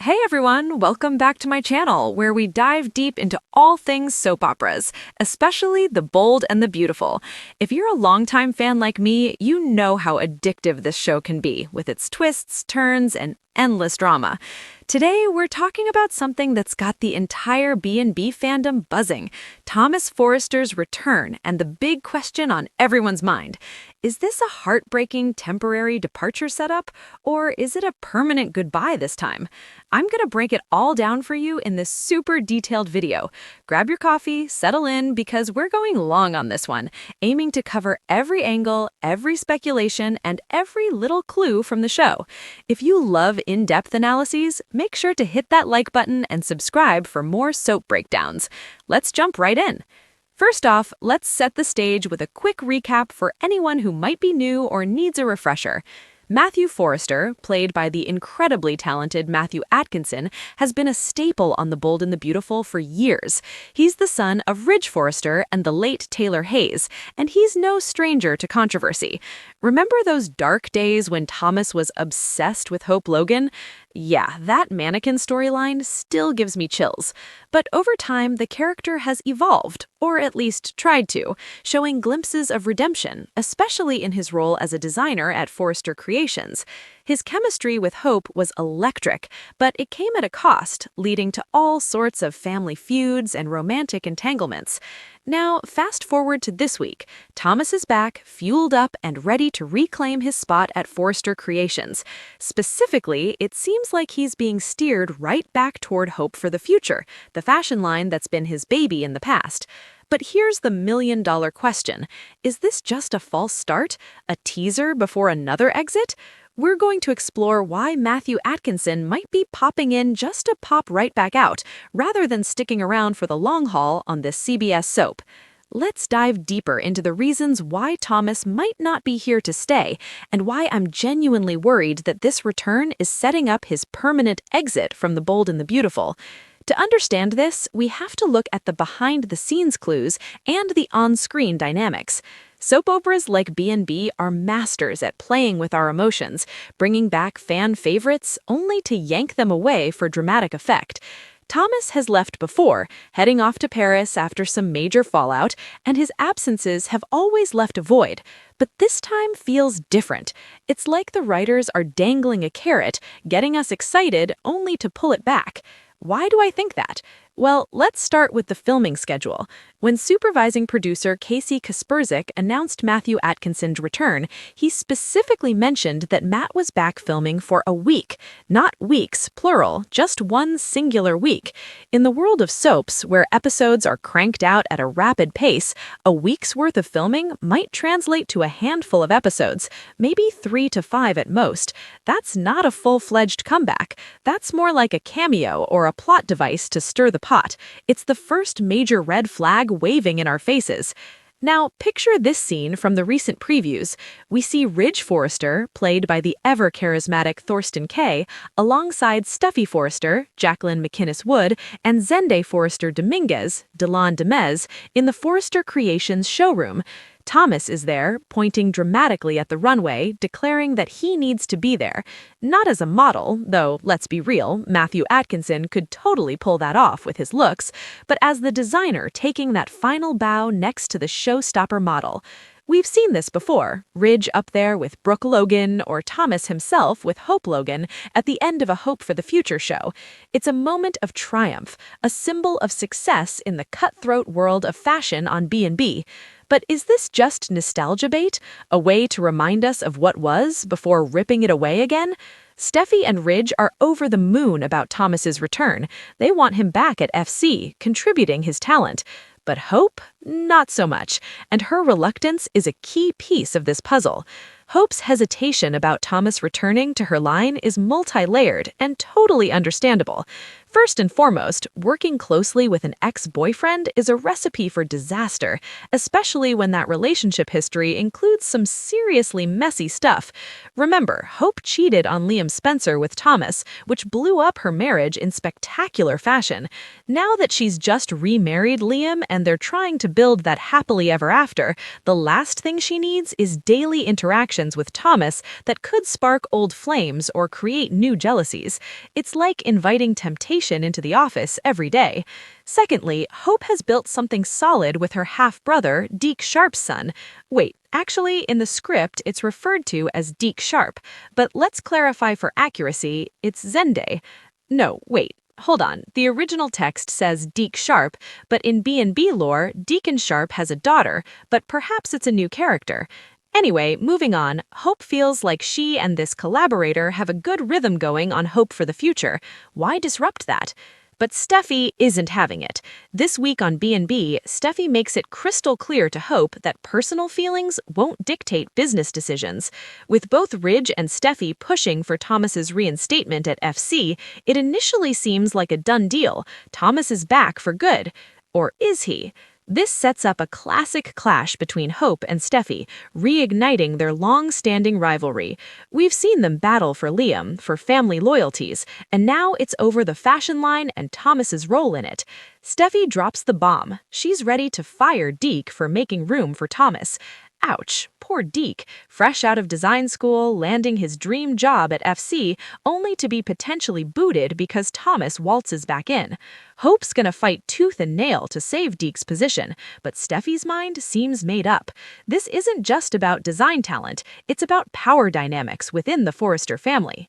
Hey everyone, welcome back to my channel where we dive deep into all things soap operas, especially the bold and the beautiful. If you're a longtime fan like me, you know how addictive this show can be with its twists, turns, and endless drama. Today, we're talking about something that's got the entire B&B fandom buzzing, Thomas Forrester's return and the big question on everyone's mind. Is this a heartbreaking temporary departure setup, or is it a permanent goodbye this time? I'm gonna break it all down for you in this super detailed video. Grab your coffee, settle in, because we're going long on this one, aiming to cover every angle, every speculation, and every little clue from the show. If you love in-depth analyses, make sure to hit that like button and subscribe for more soap breakdowns. Let's jump right in. First off, let's set the stage with a quick recap for anyone who might be new or needs a refresher. Matthew Forrester, played by the incredibly talented Matthew Atkinson, has been a staple on The Bold and the Beautiful for years. He's the son of Ridge Forrester and the late Taylor Hayes, and he's no stranger to controversy. Remember those dark days when Thomas was obsessed with Hope Logan? Yeah, that mannequin storyline still gives me chills. But over time, the character has evolved, or at least tried to, showing glimpses of redemption, especially in his role as a designer at Forrester Creations. His chemistry with Hope was electric, but it came at a cost, leading to all sorts of family feuds and romantic entanglements. Now, fast forward to this week. Thomas is back, fueled up, and ready to reclaim his spot at Forrester Creations. Specifically, it seems like he's being steered right back toward Hope for the Future, the fashion line that's been his baby in the past. But here's the million-dollar question. Is this just a false start? A teaser before another exit? We're going to explore why Matthew Atkinson might be popping in just to pop right back out, rather than sticking around for the long haul on this CBS soap. Let's dive deeper into the reasons why Thomas might not be here to stay, and why I'm genuinely worried that this return is setting up his permanent exit from The Bold and the Beautiful. To understand this, we have to look at the behind-the-scenes clues and the on-screen dynamics. Soap operas like B&B are masters at playing with our emotions, bringing back fan favorites only to yank them away for dramatic effect. Thomas has left before, heading off to Paris after some major fallout, and his absences have always left a void. But this time feels different. It's like the writers are dangling a carrot, getting us excited only to pull it back. Why do I think that? Well, let's start with the filming schedule. When supervising producer Casey Kasperzik announced Matthew Atkinson's return, he specifically mentioned that Matt was back filming for a week, not weeks, plural, just one singular week. In the world of soaps, where episodes are cranked out at a rapid pace, a week's worth of filming might translate to a handful of episodes, maybe 3 to 5 at most. That's not a full-fledged comeback. That's more like a cameo or a plot device to stir the pot. It's the first major red flag waving in our faces. Now, picture this scene from the recent previews. We see Ridge Forrester, played by the ever-charismatic Thorsten Kaye, alongside Stuffy Forrester, Jacqueline McInnes Wood, and Zende Forrester Dominguez, Delon Demez, in the Forrester Creations showroom. Thomas is there, pointing dramatically at the runway, declaring that he needs to be there. Not as a model, though, let's be real, Matthew Atkinson could totally pull that off with his looks, but as the designer taking that final bow next to the showstopper model. We've seen this before, Ridge up there with Brooke Logan, or Thomas himself with Hope Logan at the end of a Hope for the Future show. It's a moment of triumph, a symbol of success in the cutthroat world of fashion on B&B. But is this just nostalgia bait? A way to remind us of what was before ripping it away again? Steffi and Ridge are over the moon about Thomas's return. They want him back at FC, contributing his talent. But Hope? Not so much, and her reluctance is a key piece of this puzzle. Hope's hesitation about Thomas returning to her line is multi-layered and totally understandable. First and foremost, working closely with an ex-boyfriend is a recipe for disaster, especially when that relationship history includes some seriously messy stuff. Remember, Hope cheated on Liam Spencer with Thomas, which blew up her marriage in spectacular fashion. Now that she's just remarried Liam and they're trying to build that happily ever after, the last thing she needs is daily interactions with Thomas that could spark old flames or create new jealousies. It's like inviting temptation into the office every day. Secondly, Hope has built something solid with her half-brother, Deke Sharp's son. Wait, actually, in the script, it's referred to as Deke Sharp, but let's clarify for accuracy, it's Zende. No, wait. Hold on, the original text says Deke Sharp, but in B&B lore, Deacon Sharp has a daughter, but perhaps it's a new character. Anyway, moving on, Hope feels like she and this collaborator have a good rhythm going on Hope for the future. Why disrupt that? But Steffi isn't having it. This week on B&B, Steffi makes it crystal clear to Hope that personal feelings won't dictate business decisions. With both Ridge and Steffi pushing for Thomas's reinstatement at FC, it initially seems like a done deal. Thomas is back for good. Or is he? This sets up a classic clash between Hope and Steffi, reigniting their long-standing rivalry. We've seen them battle for Liam, for family loyalties, and now it's over the fashion line and Thomas's role in it. Steffi drops the bomb. She's ready to fire Deke for making room for Thomas. Ouch, poor Deke, fresh out of design school, landing his dream job at FC, only to be potentially booted because Thomas waltzes back in. Hope's gonna fight tooth and nail to save Deke's position, but Steffi's mind seems made up. This isn't just about design talent, it's about power dynamics within the Forrester family.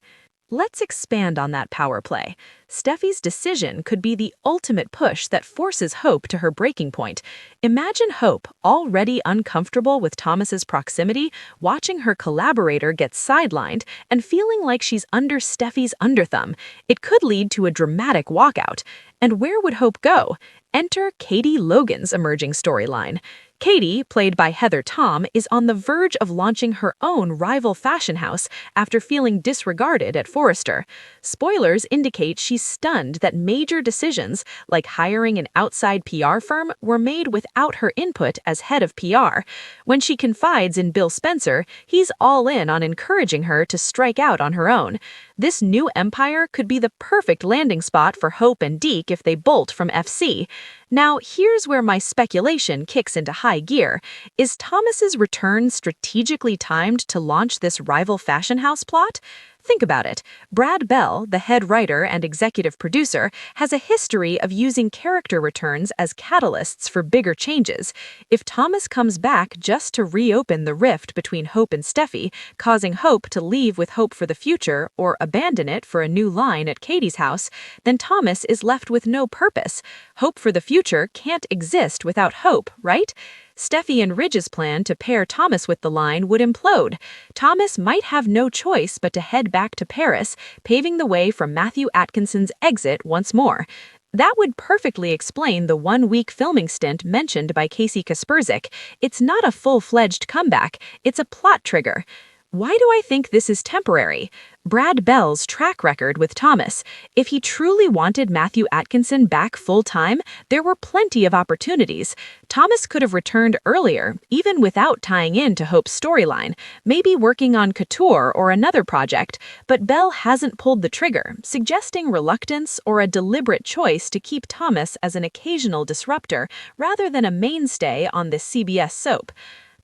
Let's expand on that power play. Steffi's decision could be the ultimate push that forces Hope to her breaking point. Imagine Hope, already uncomfortable with Thomas's proximity, watching her collaborator get sidelined and feeling like she's under Steffi's underthumb. It could lead to a dramatic walkout. And where would Hope go? Enter Katie Logan's emerging storyline. Katie, played by Heather Tom, is on the verge of launching her own rival fashion house after feeling disregarded at Forrester. Spoilers indicate she's stunned that major decisions, like hiring an outside PR firm, were made without her input as head of PR. When she confides in Bill Spencer, he's all in on encouraging her to strike out on her own. This new empire could be the perfect landing spot for Hope and Deke if they bolt from FC. Now, here's where my speculation kicks into high gear. Is Thomas's return strategically timed to launch this rival fashion house plot? Think about it. Brad Bell, the head writer and executive producer, has a history of using character returns as catalysts for bigger changes. If Thomas comes back just to reopen the rift between Hope and Steffi, causing Hope to leave with hope for the future or abandon it for a new line at Katie's house, then Thomas is left with no purpose. Hope for the future can't exist without hope, right? Steffi and Ridge's plan to pair Thomas with the line would implode. Thomas might have no choice but to head back to Paris, paving the way for Matthew Atkinson's exit once more. That would perfectly explain the one-week filming stint mentioned by Casey Kasperzik. It's not a full-fledged comeback, it's a plot trigger. Why do I think this is temporary? Brad Bell's track record with Thomas. If he truly wanted Matthew Atkinson back full-time, there were plenty of opportunities. Thomas could have returned earlier, even without tying in to Hope's storyline, maybe working on Couture or another project, but Bell hasn't pulled the trigger, suggesting reluctance or a deliberate choice to keep Thomas as an occasional disruptor rather than a mainstay on this CBS soap.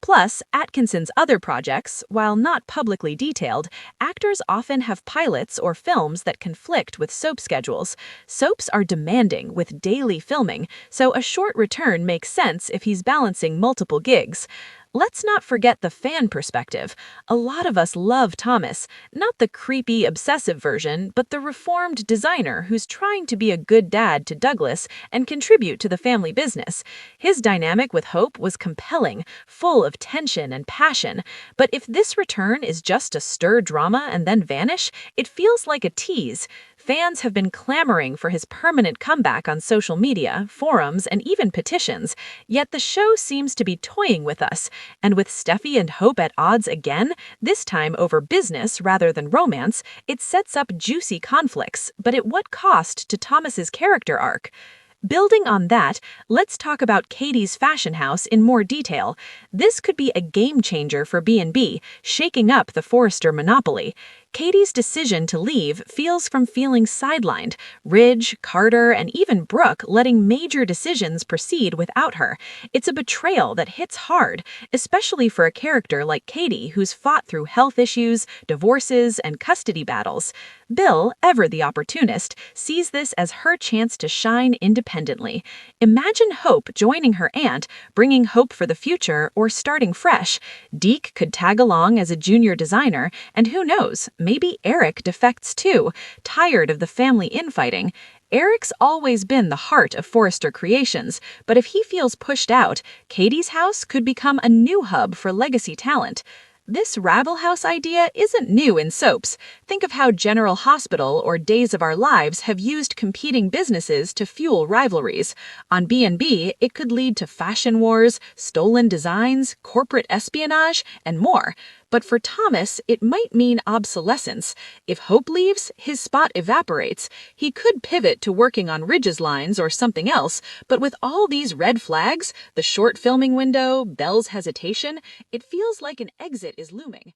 Plus, Atkinson's other projects, while not publicly detailed, actors often have pilots or films that conflict with soap schedules. Soaps are demanding with daily filming, so a short return makes sense if he's balancing multiple gigs. Let's not forget the fan perspective. A lot of us love Thomas, not the creepy, obsessive version, but the reformed designer who's trying to be a good dad to Douglas and contribute to the family business. His dynamic with Hope was compelling, full of tension and passion, but if this return is just to stir drama and then vanish, it feels like a tease. Fans have been clamoring for his permanent comeback on social media, forums, and even petitions, yet the show seems to be toying with us. And with Steffi and Hope at odds again, this time over business rather than romance, it sets up juicy conflicts, but at what cost to Thomas's character arc? Building on that, let's talk about Katie's fashion house in more detail. This could be a game changer for B&B, shaking up the Forrester monopoly. Katie's decision to leave feels from feeling sidelined, Ridge, Carter, and even Brooke letting major decisions proceed without her. It's a betrayal that hits hard, especially for a character like Katie who's fought through health issues, divorces, and custody battles. Bill, ever the opportunist, sees this as her chance to shine independently. Imagine Hope joining her aunt, bringing hope for the future, or starting fresh. Deke could tag along as a junior designer, and who knows, maybe Eric defects too, tired of the family infighting. Eric's always been the heart of Forrester Creations, but if he feels pushed out, Katie's house could become a new hub for legacy talent. This rival house idea isn't new in soaps. Think of how General Hospital or Days of Our Lives have used competing businesses to fuel rivalries. On B&B, it could lead to fashion wars, stolen designs, corporate espionage, and more. But for Thomas, it might mean obsolescence. If Hope leaves, his spot evaporates. He could pivot to working on Ridge's lines or something else, but with all these red flags, the short filming window, Belle's hesitation, it feels like an exit is looming.